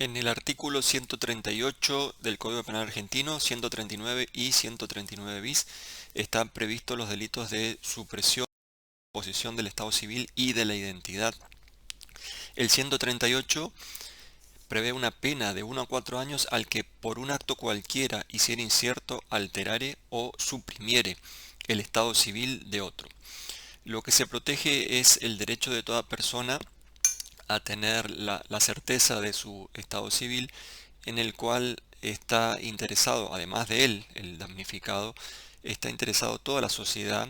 En el artículo 138 del Código Penal Argentino, 139 y 139 bis, están previstos los delitos de supresión, oposición del Estado civil y de la identidad. El 138 prevé una pena de 1 a 4 años al que por un acto cualquiera hiciera incierto, alterare o suprimiere el Estado civil de otro. Lo que se protege es el derecho de toda persona a tener la certeza de su estado civil, en el cual está interesado, además de él, el damnificado, está interesado toda la sociedad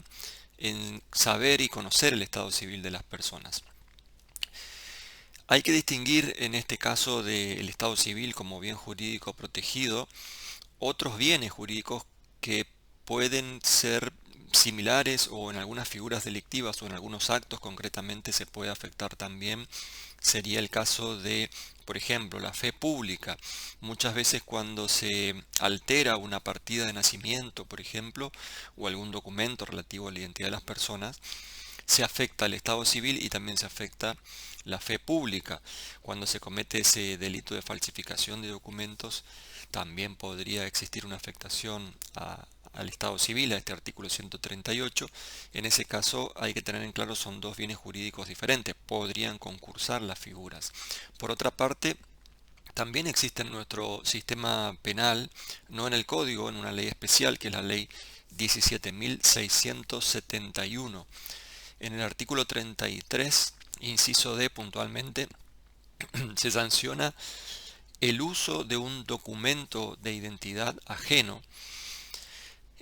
en saber y conocer el estado civil de las personas. Hay que distinguir en este caso del estado civil como bien jurídico protegido otros bienes jurídicos que pueden ser similares o en algunas figuras delictivas o en algunos actos concretamente se puede afectar también. Sería el caso de, por ejemplo, la fe pública. Muchas veces cuando se altera una partida de nacimiento, por ejemplo, o algún documento relativo a la identidad de las personas, se afecta el estado civil y también se afecta la fe pública. Cuando se comete ese delito de falsificación de documentos, también podría existir una afectación al estado civil, a este artículo 138. En ese caso hay que tener en claro, son dos bienes jurídicos diferentes, podrían concursar las figuras. Por otra parte, también existe en nuestro sistema penal, no en el código, en una ley especial que es la ley 17.671. En el artículo 33, inciso D puntualmente, se sanciona el uso de un documento de identidad ajeno.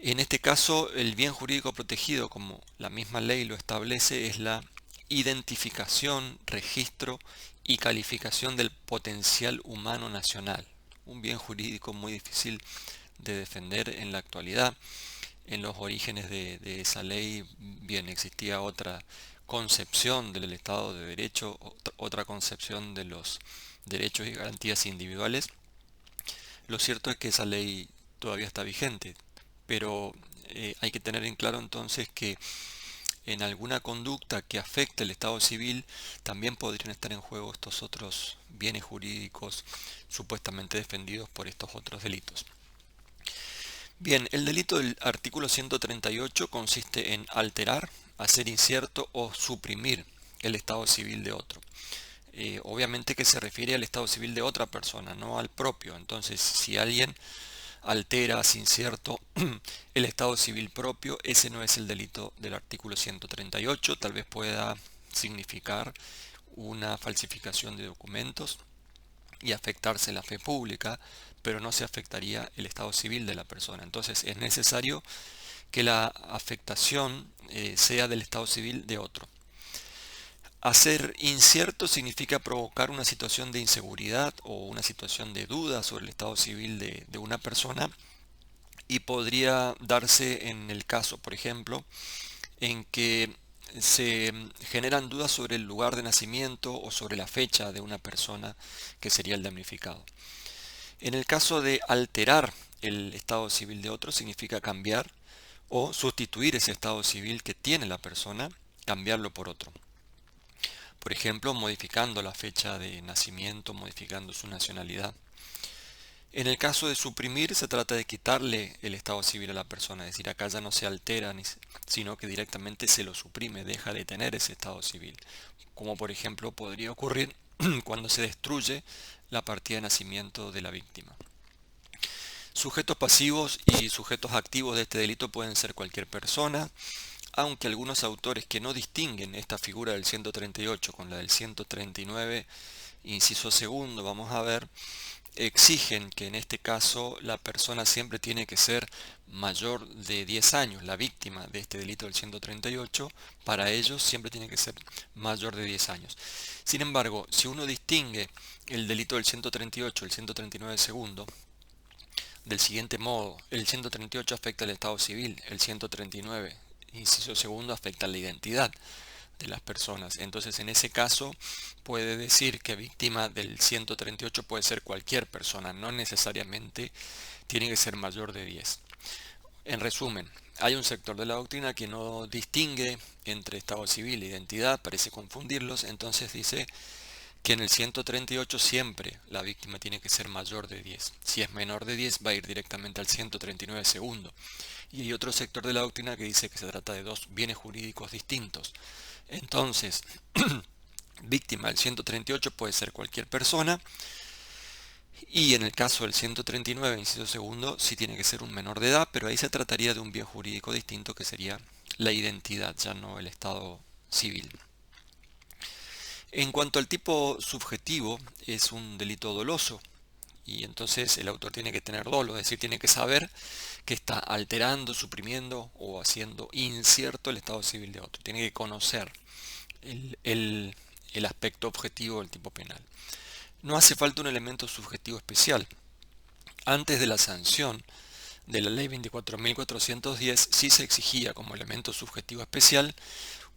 En este caso, el bien jurídico protegido, como la misma ley lo establece, es la identificación, registro y calificación del potencial humano nacional. Un bien jurídico muy difícil de defender en la actualidad. En los orígenes de esa ley, bien, existía otra concepción del Estado de Derecho, otra concepción de los derechos y garantías individuales. Lo cierto es que esa ley todavía está vigente, pero hay que tener en claro entonces que en alguna conducta que afecte el estado civil también podrían estar en juego estos otros bienes jurídicos supuestamente defendidos por estos otros delitos. Bien, el delito del artículo 138 consiste en alterar, hacer incierto o suprimir el estado civil de otro. Obviamente que se refiere al estado civil de otra persona, no al propio. Entonces, si alguien altera, hace incierto el estado civil propio, ese no es el delito del artículo 138. Tal vez pueda significar una falsificación de documentos y afectarse la fe pública, pero no se afectaría el estado civil de la persona. Entonces es necesario que la afectación sea del estado civil de otro. Hacer incierto significa provocar una situación de inseguridad o una situación de duda sobre el estado civil de una persona, y podría darse en el caso, por ejemplo, en que se generan dudas sobre el lugar de nacimiento o sobre la fecha de una persona que sería el damnificado. En el caso de alterar el estado civil de otro, significa cambiar o sustituir ese estado civil que tiene la persona, cambiarlo por otro. Por ejemplo, modificando la fecha de nacimiento, modificando su nacionalidad. En el caso de suprimir, se trata de quitarle el estado civil a la persona, es decir, acá ya no se altera, sino que directamente se lo suprime, deja de tener ese estado civil. Como por ejemplo podría ocurrir cuando se destruye la partida de nacimiento de la víctima. Sujetos pasivos y sujetos activos de este delito pueden ser cualquier persona, aunque algunos autores que no distinguen esta figura del 138 con la del 139, inciso segundo, vamos a ver, exigen que en este caso la persona siempre tiene que ser mayor de 10 años, la víctima de este delito del 138, para ellos siempre tiene que ser mayor de 10 años. Sin embargo, si uno distingue el delito del 138, el 139 segundo, del siguiente modo: el 138 afecta al estado civil, el 139, inciso segundo, afecta a la identidad de las personas. Entonces, en ese caso, puede decir que víctima del 138 puede ser cualquier persona, no necesariamente tiene que ser mayor de 10. En resumen, hay un sector de la doctrina que no distingue entre estado civil e identidad, parece confundirlos, entonces dice que en el 138 siempre la víctima tiene que ser mayor de 10. Si es menor de 10 va a ir directamente al 139 segundo. Y hay otro sector de la doctrina que dice que se trata de dos bienes jurídicos distintos. Entonces, víctima del 138 puede ser cualquier persona, y en el caso del 139, inciso segundo, sí tiene que ser un menor de edad, pero ahí se trataría de un bien jurídico distinto que sería la identidad, ya no el estado civil. En cuanto al tipo subjetivo, es un delito doloso y entonces el autor tiene que tener dolo, es decir, tiene que saber que está alterando, suprimiendo o haciendo incierto el estado civil de otro. Tiene que conocer el, el- el aspecto objetivo del tipo penal. No hace falta un elemento subjetivo especial. Antes de la sanción de la ley 24.410 sí se exigía como elemento subjetivo especial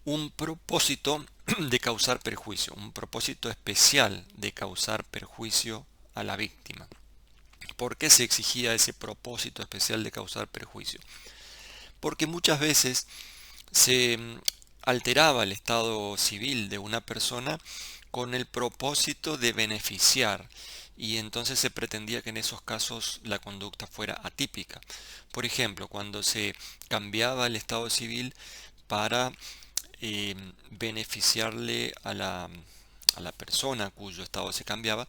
un propósito de causar perjuicio, un propósito especial de causar perjuicio a la víctima. ¿Por qué se exigía ese propósito especial de causar perjuicio? Porque muchas veces se alteraba el estado civil de una persona con el propósito de beneficiar, y entonces se pretendía que en esos casos la conducta fuera atípica. Por ejemplo, cuando se cambiaba el estado civil para beneficiarle a la persona cuyo estado se cambiaba,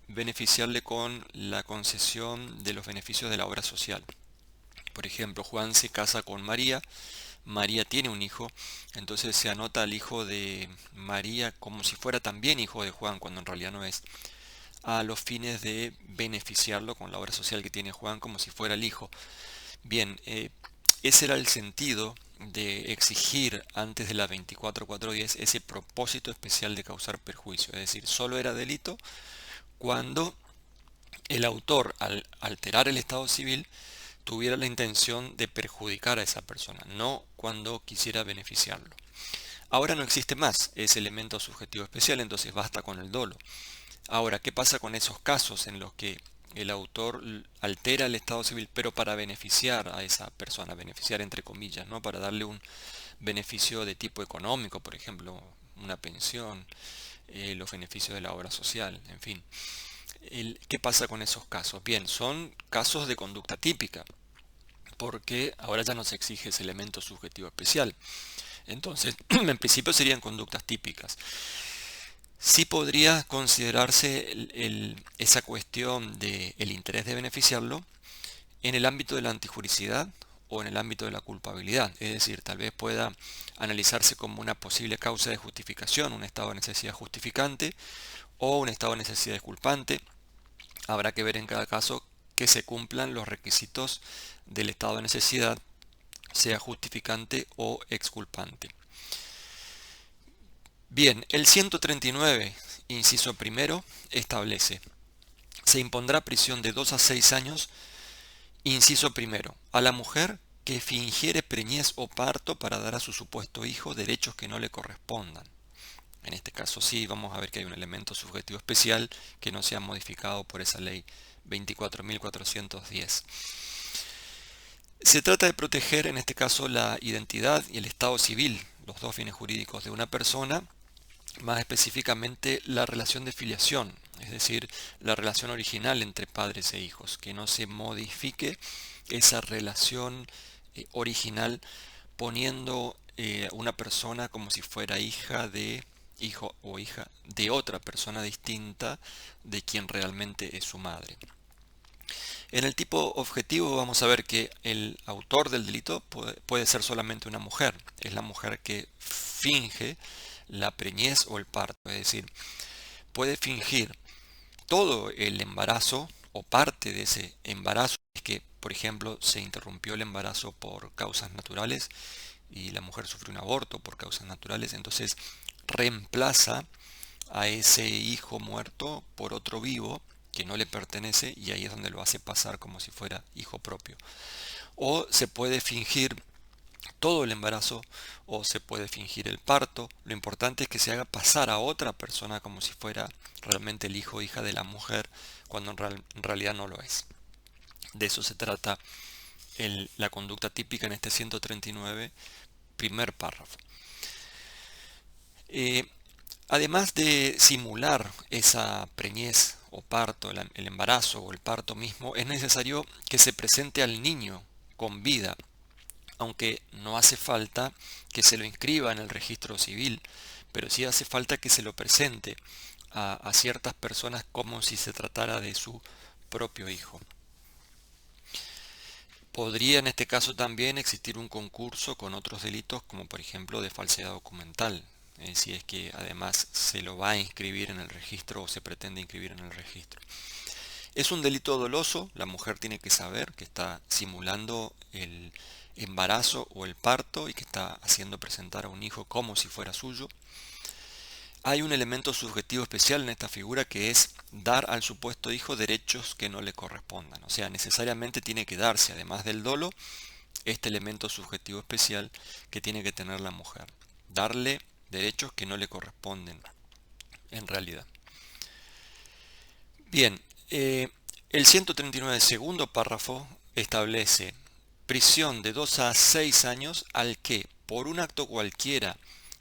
beneficiarle con la concesión de los beneficios de la obra social. Por ejemplo, Juan se casa con María, María tiene un hijo, entonces se anota al hijo de María como si fuera también hijo de Juan, cuando en realidad no es, a los fines de beneficiarlo con la obra social que tiene Juan como si fuera el hijo. Bien, ese era el sentido de exigir antes de la 24.410 ese propósito especial de causar perjuicio, es decir, solo era delito cuando el autor, al alterar el estado civil, tuviera la intención de perjudicar a esa persona, no cuando quisiera beneficiarlo. Ahora no existe más ese elemento subjetivo especial, entonces basta con el dolo. Ahora, ¿qué pasa con esos casos en los que el autor altera el estado civil, pero para beneficiar a esa persona, beneficiar entre comillas, ¿no? Para darle un beneficio de tipo económico, por ejemplo, una pensión, los beneficios de la obra social, en fin. ¿Qué pasa con esos casos? Bien, son casos de conducta típica, porque ahora ya no se exige ese elemento subjetivo especial. Entonces, en principio serían conductas típicas. Sí podría considerarse esa cuestión del interés de beneficiarlo en el ámbito de la antijuricidad o en el ámbito de la culpabilidad. Es decir, tal vez pueda analizarse como una posible causa de justificación, un estado de necesidad justificante o un estado de necesidad disculpante. Habrá que ver en cada caso que se cumplan los requisitos del estado de necesidad, sea justificante o exculpante. Bien, el 139, inciso primero, establece: se impondrá prisión de 2 a 6 años, inciso primero, a la mujer que fingiere preñez o parto para dar a su supuesto hijo derechos que no le correspondan. En este caso sí, vamos a ver que hay un elemento subjetivo especial que no se ha modificado por esa ley 24.410. Se trata de proteger en este caso la identidad y el estado civil, los dos bienes jurídicos de una persona, más específicamente la relación de filiación, es decir, la relación original entre padres e hijos, que no se modifique esa relación original poniendo una persona como si fuera hija de hijo o hija de otra persona distinta de quien realmente es su madre. En el tipo objetivo vamos a ver que el autor del delito puede ser solamente una mujer. Es la mujer que finge la preñez o el parto. Es decir, puede fingir todo el embarazo o parte de ese embarazo. Es que, por ejemplo, se interrumpió el embarazo por causas naturales y la mujer sufrió un aborto por causas naturales. Entonces reemplaza a ese hijo muerto por otro vivo que no le pertenece, y ahí es donde lo hace pasar como si fuera hijo propio. O se puede fingir todo el embarazo o se puede fingir el parto. Lo importante es que se haga pasar a otra persona como si fuera realmente el hijo o hija de la mujer, cuando en realidad no lo es. De eso se trata la conducta típica en este 139, primer párrafo. Además de simular esa preñez o parto, el embarazo o el parto mismo, es necesario que se presente al niño con vida, aunque no hace falta que se lo inscriba en el registro civil, pero sí hace falta que se lo presente a ciertas personas como si se tratara de su propio hijo. Podría en este caso también existir un concurso con otros delitos, como por ejemplo de falsedad documental, si es que además se lo va a inscribir en el registro o se pretende inscribir en el registro. Es un delito doloso, la mujer tiene que saber que está simulando el embarazo o el parto y que está haciendo presentar a un hijo como si fuera suyo. Hay un elemento subjetivo especial en esta figura, que es dar al supuesto hijo derechos que no le correspondan. O sea, necesariamente tiene que darse, además del dolo, este elemento subjetivo especial que tiene que tener la mujer. Darle derechos que no le corresponden en realidad. Bien, el 139 segundo párrafo establece prisión de 2 a 6 años al que, por un acto cualquiera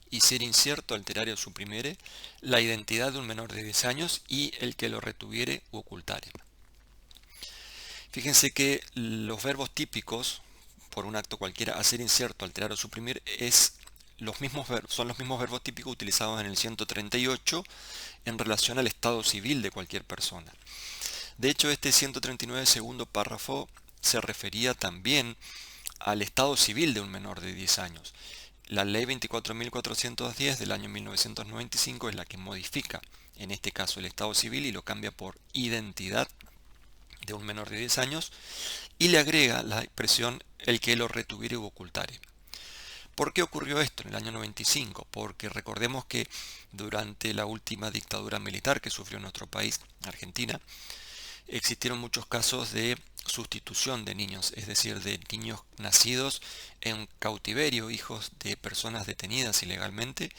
y ser incierto, alterare o suprimiere la identidad de un menor de 10 años y el que lo retuviere u ocultare. Fíjense que los verbos típicos, por un acto cualquiera, hacer incierto, alterar o suprimir, son los mismos verbos típicos utilizados en el 138 en relación al estado civil de cualquier persona. De hecho, este 139 segundo párrafo se refería también al estado civil de un menor de 10 años. La ley 24.410 del año 1995 es la que modifica, en este caso, el estado civil y lo cambia por identidad de un menor de 10 años y le agrega la expresión el que lo retuviere u ocultare. ¿Por qué ocurrió esto en el año 95? Porque recordemos que durante la última dictadura militar que sufrió nuestro país, Argentina, existieron muchos casos de sustitución de niños, es decir, de niños nacidos en cautiverio, hijos de personas detenidas ilegalmente,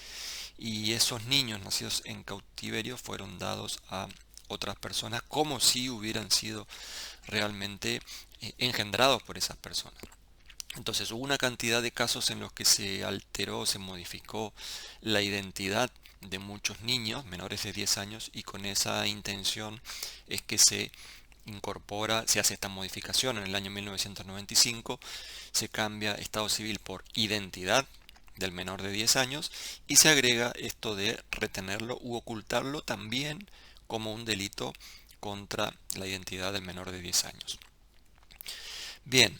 y esos niños nacidos en cautiverio fueron dados a otras personas como si hubieran sido realmente engendrados por esas personas. Entonces hubo una cantidad de casos en los que se alteró, se modificó la identidad de muchos niños menores de 10 años y con esa intención es que se hace esta modificación en el año 1995, se cambia estado civil por identidad del menor de 10 años y se agrega esto de retenerlo u ocultarlo también como un delito contra la identidad del menor de 10 años. Bien,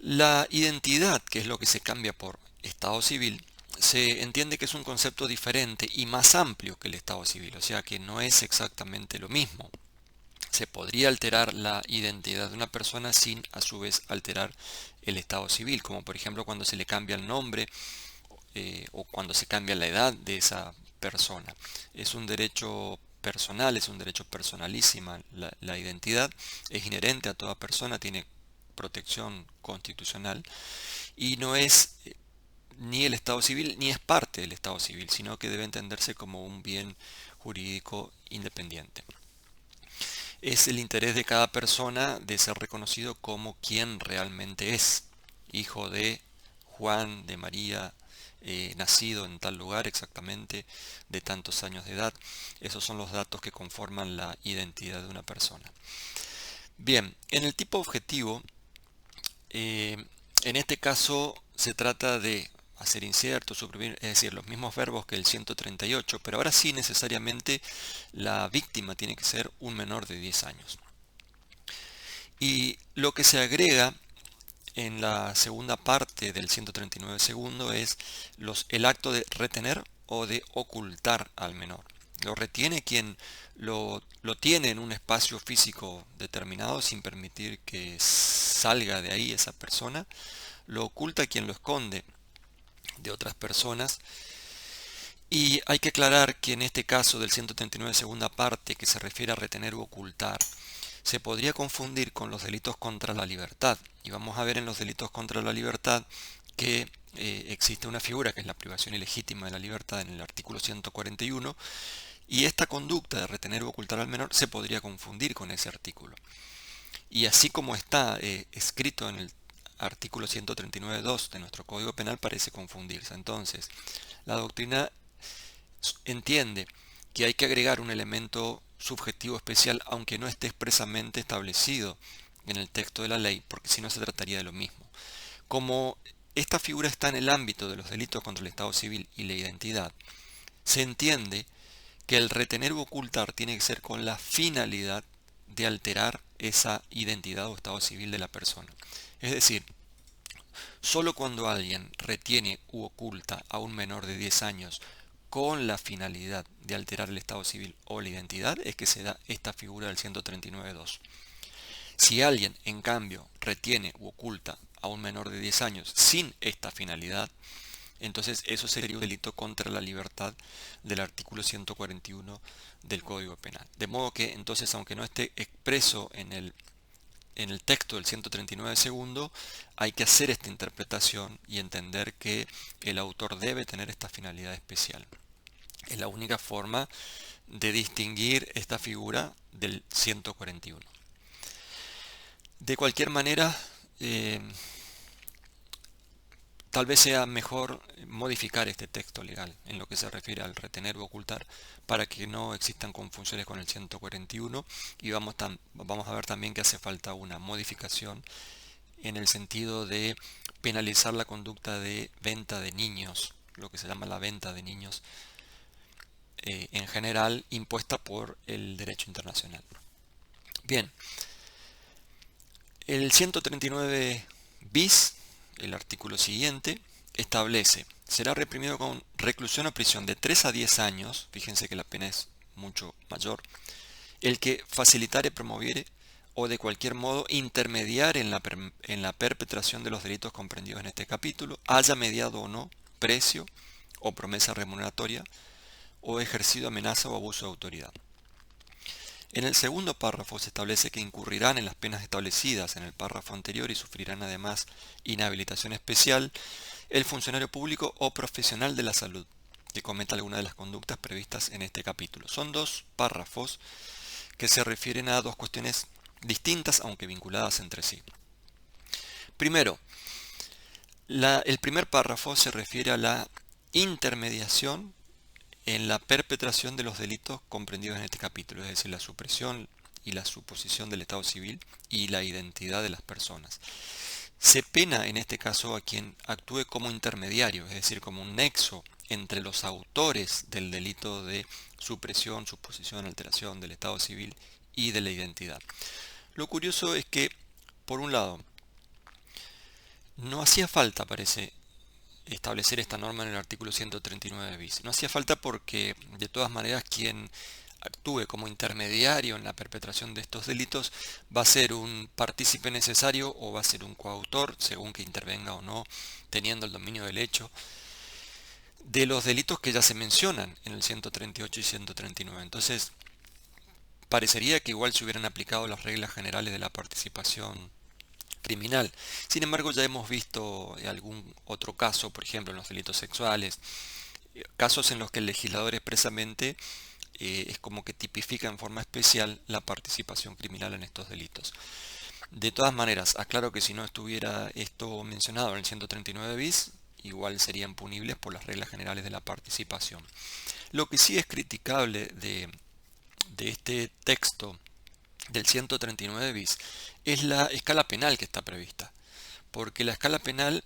la identidad, que es lo que se cambia por estado civil, se entiende que es un concepto diferente y más amplio que el estado civil, o sea que no es exactamente lo mismo. Se podría alterar la identidad de una persona sin a su vez alterar el estado civil, como por ejemplo cuando se le cambia el nombre o cuando se cambia la edad de esa persona. Es un derecho personal, es un derecho personalísima. La identidad es inherente a toda persona, tiene protección constitucional y no es ni el estado civil ni es parte del estado civil, sino que debe entenderse como un bien jurídico independiente. Es el interés de cada persona de ser reconocido como quien realmente es, hijo de Juan, de María, nacido en tal lugar exactamente, de tantos años de edad. Esos son los datos que conforman la identidad de una persona. Bien, en el tipo objetivo, en este caso se trata de hacer incierto, suprimir, es decir, los mismos verbos que el 138, pero ahora sí necesariamente la víctima tiene que ser un menor de 10 años. Y lo que se agrega en la segunda parte del 139 segundo es el acto de retener o de ocultar al menor. Lo retiene quien lo tiene en un espacio físico determinado sin permitir que salga de ahí esa persona. Lo oculta quien lo esconde de otras personas. Y hay que aclarar que en este caso del 139 segunda parte, que se refiere a retener u ocultar, se podría confundir con los delitos contra la libertad. Y vamos a ver en los delitos contra la libertad que existe una figura que es la privación ilegítima de la libertad en el artículo 141, y esta conducta de retener u ocultar al menor se podría confundir con ese artículo. Y así como está escrito en el artículo 139.2 de nuestro Código Penal, parece confundirse. Entonces, la doctrina entiende que hay que agregar un elemento subjetivo especial aunque no esté expresamente establecido en el texto de la ley, porque si no se trataría de lo mismo. Como esta figura está en el ámbito de los delitos contra el Estado civil y la identidad, se entiende que el retener u ocultar tiene que ser con la finalidad de alterar esa identidad o estado civil de la persona. Es decir, solo cuando alguien retiene u oculta a un menor de 10 años con la finalidad de alterar el estado civil o la identidad es que se da esta figura del 139.2. Si alguien, en cambio, retiene u oculta a un menor de 10 años sin esta finalidad, entonces eso sería un delito contra la libertad del artículo 141 del Código Penal. De modo que entonces, aunque no esté expreso en el texto del 139 segundo, hay que hacer esta interpretación y entender que el autor debe tener esta finalidad especial. Es la única forma de distinguir esta figura del 141. De cualquier manera, tal vez sea mejor modificar este texto legal en lo que se refiere al retener u ocultar para que no existan confusiones con el 141 y vamos a ver también que hace falta una modificación en el sentido de penalizar la conducta de venta de niños, lo que se llama la venta de niños en general impuesta por el derecho internacional. Bien, el 139 bis, el artículo siguiente, establece: será reprimido con reclusión o prisión de 3 a 10 años, fíjense que la pena es mucho mayor, el que facilitare, promoviere o de cualquier modo intermediar en la perpetración de los delitos comprendidos en este capítulo, haya mediado o no precio o promesa remuneratoria o ejercido amenaza o abuso de autoridad. En el segundo párrafo se establece que incurrirán en las penas establecidas en el párrafo anterior y sufrirán además inhabilitación especial el funcionario público o profesional de la salud que cometa alguna de las conductas previstas en este capítulo. Son dos párrafos que se refieren a dos cuestiones distintas aunque vinculadas entre sí. Primero, el primer párrafo se refiere a la intermediación en la perpetración de los delitos comprendidos en este capítulo, es decir, la supresión y la suposición del estado civil y la identidad de las personas. Se pena en este caso a quien actúe como intermediario, es decir, como un nexo entre los autores del delito de supresión, suposición, alteración del estado civil y de la identidad. Lo curioso es que, por un lado, no hacía falta, parece, establecer esta norma en el artículo 139 bis. No hacía falta porque, de todas maneras, quien actúe como intermediario en la perpetración de estos delitos va a ser un partícipe necesario o va a ser un coautor, según que intervenga o no, teniendo el dominio del hecho, de los delitos que ya se mencionan en el 138 y 139. Entonces, parecería que igual se hubieran aplicado las reglas generales de la participación criminal. Sin embargo, ya hemos visto algún otro caso, por ejemplo, en los delitos sexuales, casos en los que el legislador expresamente es como que tipifica en forma especial la participación criminal en estos delitos. De todas maneras, aclaro que si no estuviera esto mencionado en el 139 bis, igual serían punibles por las reglas generales de la participación. Lo que sí es criticable de este texto del 139 bis es la escala penal que está prevista, porque la escala penal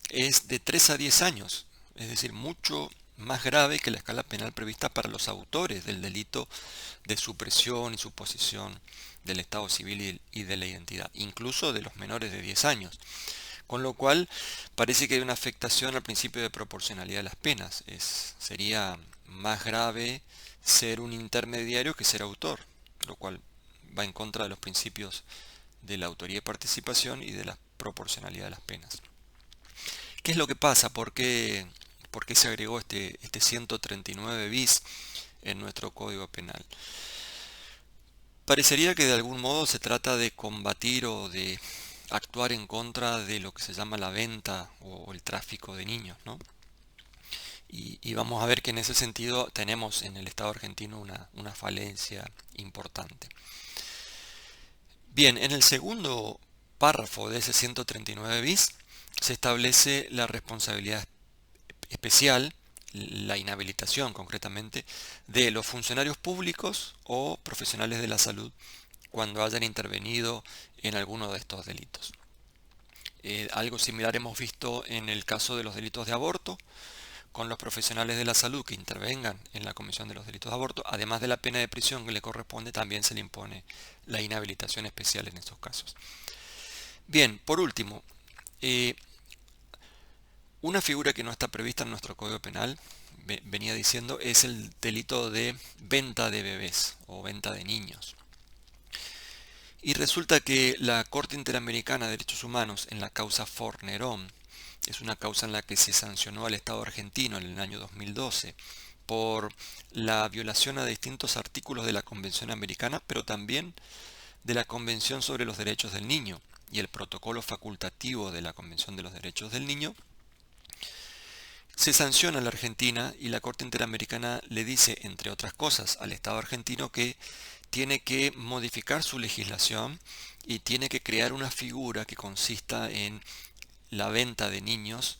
es de 3 a 10 años, es decir, mucho más grave que la escala penal prevista para los autores del delito de supresión y suposición del estado civil y de la identidad, incluso de los menores de 10 años. Con lo cual parece que hay una afectación al principio de proporcionalidad de las penas. Sería más grave ser un intermediario que ser autor, lo cual va en contra de los principios de la autoría y participación y de la proporcionalidad de las penas. ¿Qué es lo que pasa? ¿Por qué se agregó este 139 bis en nuestro Código Penal? Parecería que de algún modo se trata de combatir o de actuar en contra de lo que se llama la venta o el tráfico de niños, ¿no? Y vamos a ver que en ese sentido tenemos en el Estado argentino una falencia importante. Bien, en el segundo párrafo de ese 139 bis se establece la responsabilidad especial la inhabilitación concretamente de los funcionarios públicos o profesionales de la salud cuando hayan intervenido en alguno de estos delitos. Algo similar hemos visto en el caso de los delitos de aborto, con los profesionales de la salud que intervengan en la comisión de los delitos de aborto, además de la pena de prisión que le corresponde, también se le impone la inhabilitación especial en estos casos. Bien, por último, una figura que no está prevista en nuestro Código Penal, venía diciendo, es el delito de venta de bebés o venta de niños. Y resulta que la Corte Interamericana de Derechos Humanos en la causa Fornerón, es una causa en la que se sancionó al Estado argentino en el año 2012 por la violación a distintos artículos de la Convención Americana, pero también de la Convención sobre los Derechos del Niño y el protocolo facultativo de la Convención de los Derechos del Niño. Se sanciona a la Argentina y la Corte Interamericana le dice, entre otras cosas, al Estado argentino que tiene que modificar su legislación y tiene que crear una figura que consista en la venta de niños,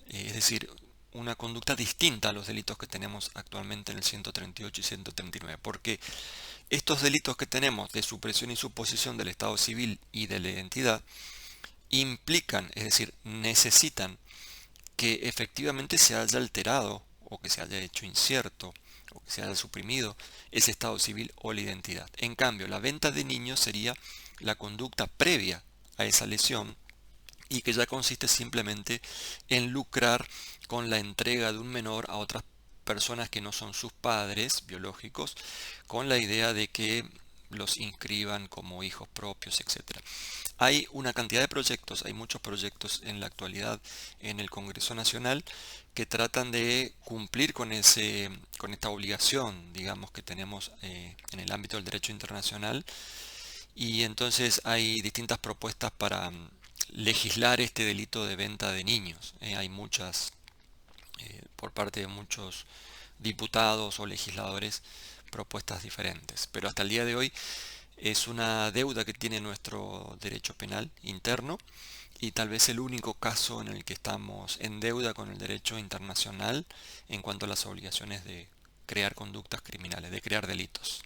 es decir, una conducta distinta a los delitos que tenemos actualmente en el 138 y 139, porque estos delitos que tenemos de supresión y suposición del Estado civil y de la identidad implican, es decir, necesitan que efectivamente se haya alterado o que se haya hecho incierto o que se haya suprimido ese estado civil o la identidad. En cambio, la venta de niños sería la conducta previa a esa lesión y que ya consiste simplemente en lucrar con la entrega de un menor a otras personas que no son sus padres biológicos, con la idea de que los inscriban como hijos propios, etc. Hay una cantidad de proyectos, hay muchos proyectos en la actualidad en el Congreso Nacional que tratan de cumplir con esta obligación, digamos, que tenemos en el ámbito del derecho internacional, y entonces hay distintas propuestas para legislar este delito de venta de niños. Hay muchas, por parte de muchos diputados o legisladores, propuestas diferentes, pero hasta el día de hoy es una deuda que tiene nuestro derecho penal interno y tal vez el único caso en el que estamos en deuda con el derecho internacional en cuanto a las obligaciones de crear conductas criminales, de crear delitos.